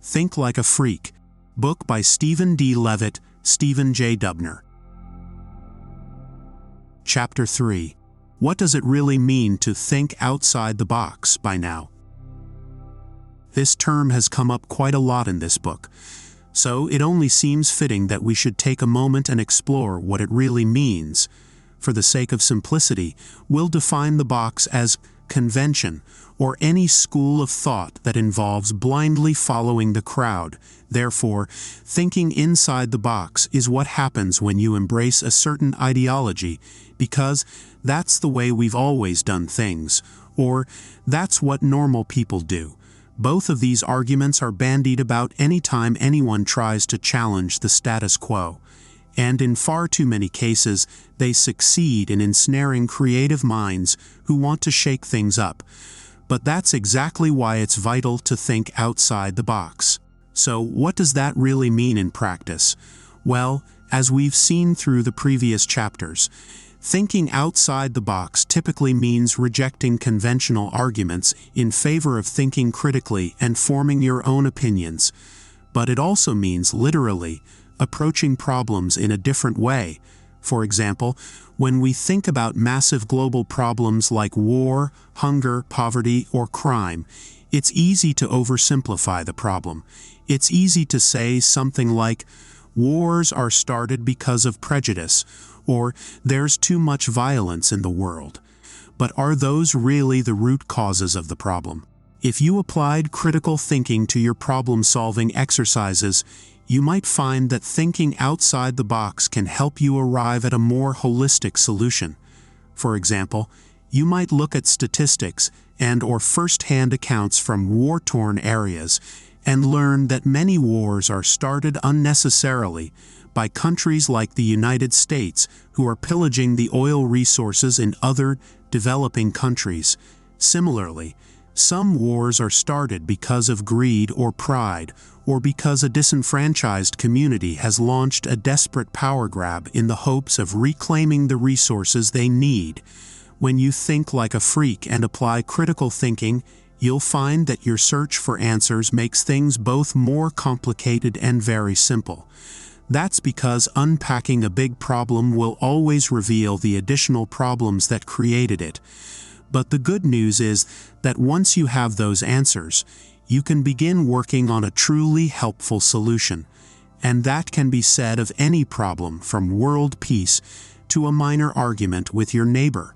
Think Like a Freak, book by Stephen D. Levitt, Stephen J. Dubner. Chapter 3. What does it really mean to think outside the box by now? This term has come up quite a lot in this book, so it only seems fitting that we should take a moment and explore what it really means. For the sake of simplicity, we'll define the box as convention, or any school of thought that involves blindly following the crowd. Therefore, thinking inside the box is what happens when you embrace a certain ideology, because that's the way we've always done things, or that's what normal people do. Both of these arguments are bandied about anytime anyone tries to challenge the status quo, and in far too many cases, they succeed in ensnaring creative minds who want to shake things up. But that's exactly why it's vital to think outside the box. So, what does that really mean in practice? Well, as we've seen through the previous chapters, thinking outside the box typically means rejecting conventional arguments in favor of thinking critically and forming your own opinions. But it also means, literally, approaching problems in a different way. For example, when we think about massive global problems like war, hunger, poverty, or crime, it's easy to oversimplify the problem. It's easy to say something like, wars are started because of prejudice, or there's too much violence in the world. But are those really the root causes of the problem? If you applied critical thinking to your problem-solving exercises, you might find that thinking outside the box can help you arrive at a more holistic solution. For example, you might look at statistics and/or first-hand accounts from war-torn areas and learn that many wars are started unnecessarily by countries like the United States who are pillaging the oil resources in other developing countries. Similarly, some wars are started because of greed or pride, or because a disenfranchised community has launched a desperate power grab in the hopes of reclaiming the resources they need. When you think like a freak and apply critical thinking, you'll find that your search for answers makes things both more complicated and very simple. That's because unpacking a big problem will always reveal the additional problems that created it. But the good news is that once you have those answers, you can begin working on a truly helpful solution. And that can be said of any problem, from world peace to a minor argument with your neighbor.